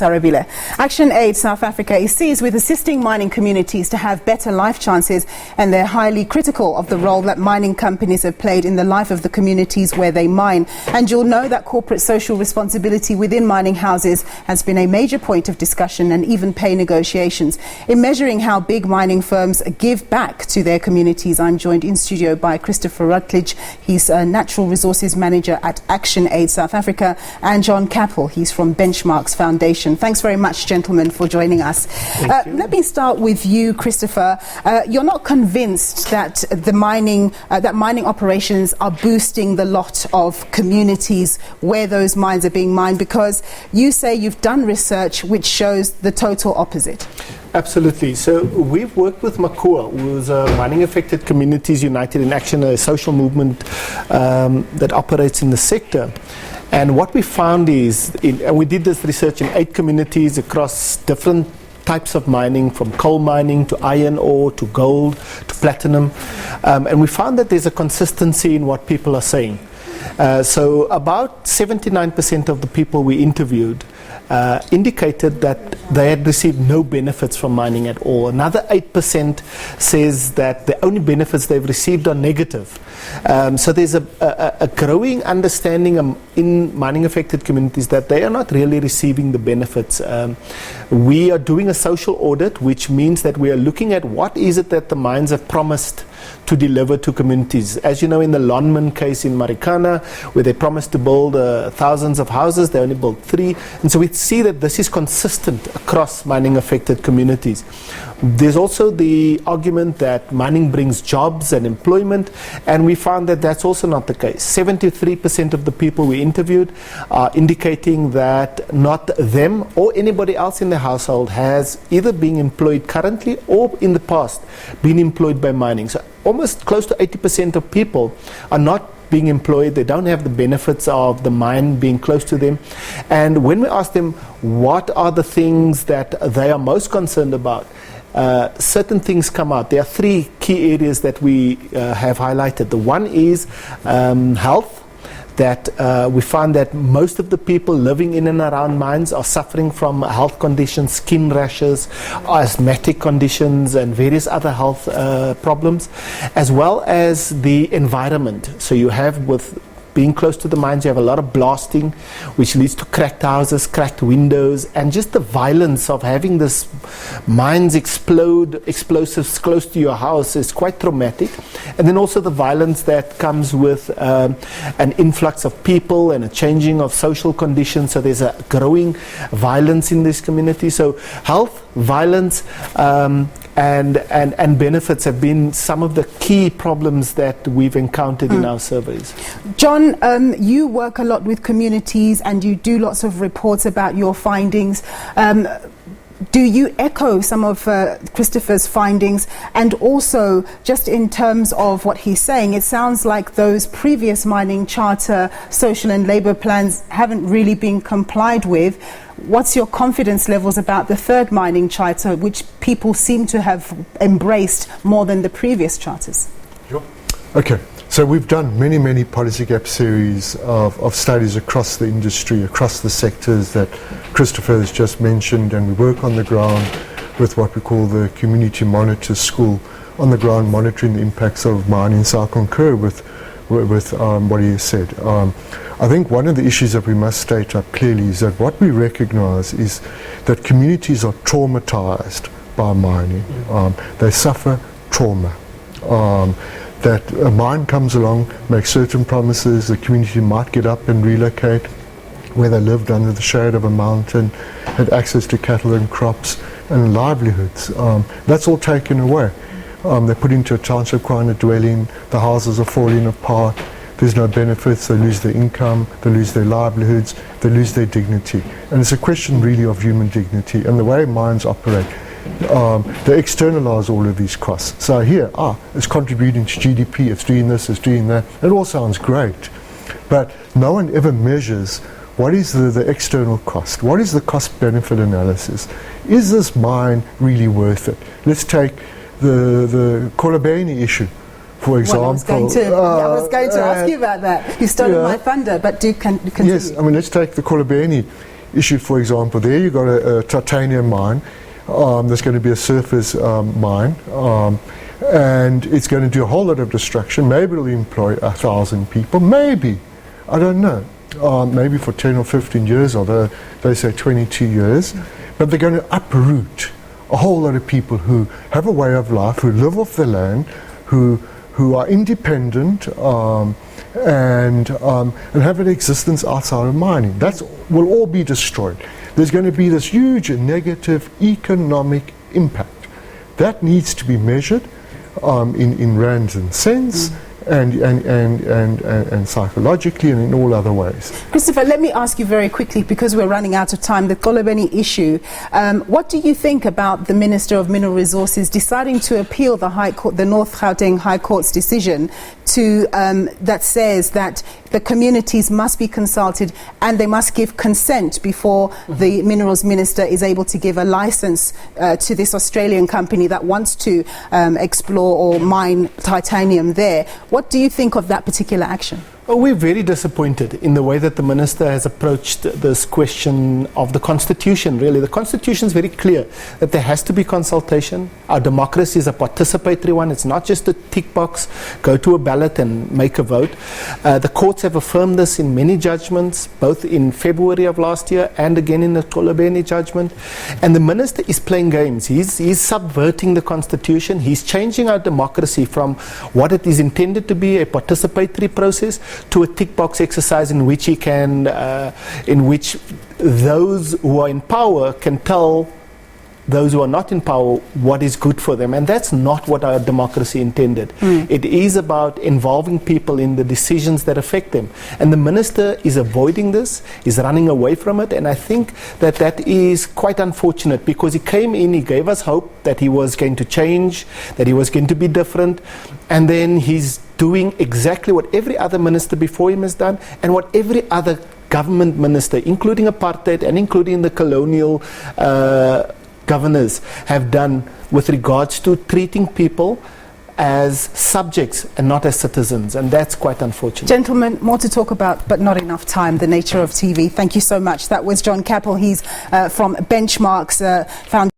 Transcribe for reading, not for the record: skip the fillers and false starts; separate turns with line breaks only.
Sarabile. Action Aid South Africa is seized with assisting mining communities to have better life chances, and they're highly critical of the role that mining companies have played in the life of the communities where they mine. And you'll know that corporate social responsibility within mining houses has been a major point of discussion and even pay negotiations. In measuring how big mining firms give back to their communities, I'm joined in studio by Christopher Rutledge. He's a Natural Resources Manager at Action Aid South Africa, and John Capel. He's from Benchmarks Foundation. Thanks very much, gentlemen, for joining us. Let me start with you, Christopher. You're not convinced that the mining operations are boosting the lot of communities where those mines are being mined, because you say you've done research which shows the total opposite.
Absolutely. So we've worked with MACOA, who's Mining Affected Communities United in Action, a social movement that operates in the sector. And what we found is, and we did this research in 8 communities across different types of mining, from coal mining to iron ore to gold to platinum. And we found that there's a consistency in what people are saying. So about 79% of the people we interviewed indicated that they had received no benefits from mining at all. Another 8% says that the only benefits they've received are negative. So there's a growing understanding in mining affected communities that they are not really receiving the benefits. We are doing a social audit, which means that we are looking at what is it that the mines have promised to deliver to communities. As you know, in the Lonman case in Marikana, where they promised to build thousands of houses, they only built 3. And so we see that this is consistent across mining affected communities. There's also the argument that mining brings jobs and employment, and we found that that's also not the case. 73% of the people we interviewed are indicating that not them or anybody else in the household has either been employed currently or in the past been employed by mining. So almost close to 80% of people are not being employed. They don't have the benefits of the mine being close to them. And when we ask them what are the things that they are most concerned about, certain things come out. There are 3 key areas that we have highlighted. The one is health. That we find that most of the people living in and around mines are suffering from health conditions, skin rashes, asthmatic conditions, and various other health problems, as well as the environment. So you have, with being close to the mines, you have a lot of blasting, which leads to cracked houses, cracked windows, and just the violence of having this mines explode, explosives close to your house is quite traumatic. And then also the violence that comes with an influx of people and a changing of social conditions. So there's a growing violence in this community. So health, violence, and benefits have been some of the key problems that we've encountered in our surveys.
John, you work a lot with communities and you do lots of reports about your findings. Do you echo some of Christopher's findings? And also, just in terms of what he's saying, it sounds like those previous mining charter social and labour plans haven't really been complied with. What's your confidence levels about the 3rd mining charter, which people seem to have embraced more than the previous charters?
Sure. Okay. So we've done many policy gap series of studies across the industry, across the sectors that Christopher has just mentioned, and we work on the ground with what we call the Community Monitor School, on the ground monitoring the impacts of mining. So I'll concur with what he said. I think one of the issues that we must state up clearly is that what we recognize is that communities are traumatized by mining. They suffer trauma. That a mine comes along, makes certain promises, the community might get up and relocate where they lived under the shade of a mountain, had access to cattle and crops and livelihoods. That's all taken away. They're put into a township kind of dwelling, the houses are falling apart, there's no benefits, they lose their income, they lose their livelihoods, they lose their dignity. And it's a question really of human dignity and the way mines operate. They externalize all of these costs. So here, it's contributing to GDP, it's doing this, it's doing that. It all sounds great, but no one ever measures what is the external cost. What is the cost-benefit analysis? Is this mine really worth it? Let's take the Kolobeni issue, for example.
I was going to ask you about that. You stole my thunder, but do continue.
Yes, I mean, let's take the Kolobeni issued, for example, there you've got a titanium mine. There's going to be a surface mine, and it's going to do a whole lot of destruction. Maybe it'll employ 1,000 people, maybe, I don't know, maybe for 10 or 15 years, although they say 22 years, but they're going to uproot a whole lot of people who have a way of life, who live off the land, who are independent, and have an existence outside of mining. That will all be destroyed. There's going to be this huge negative economic impact. That needs to be measured in rands and cents, and psychologically and in all other ways.
Christopher, let me ask you very quickly, because we're running out of time, the Kolobeni issue. What do you think about the Minister of Mineral Resources deciding to appeal the High Court, the North Gauteng High Court's decision to that says that the communities must be consulted and they must give consent before the Minerals Minister is able to give a license to this Australian company that wants to explore or mine titanium there? What do you think of that particular action?
Well, we're very disappointed in the way that the Minister has approached this question of the Constitution, really. The Constitution is very clear that there has to be consultation. Our democracy is a participatory one. It's not just a tick box, go to a ballot and make a vote. The courts have affirmed this in many judgments, both in February of last year and again in the Kolobeni judgment. And the Minister is playing games. He's subverting the Constitution. He's changing our democracy from what it is intended to be, a participatory process, to a tick box exercise in which he can, in which those who are in power can tell those who are not in power what is good for them, and that's not what our democracy intended. It is about involving people in the decisions that affect them, and the Minister is avoiding this, is running away from it, and I think that that is quite unfortunate, because he came in, he gave us hope that he was going to change, that he was going to be different, and then he's doing exactly what every other minister before him has done, and what every other government minister, including apartheid and including the colonial governors, have done with regards to treating people as subjects and not as citizens, and that's quite unfortunate.
Gentlemen, more to talk about, but not enough time. The nature of TV. Thank you so much. That was John Capel. He's from Benchmark's foundation.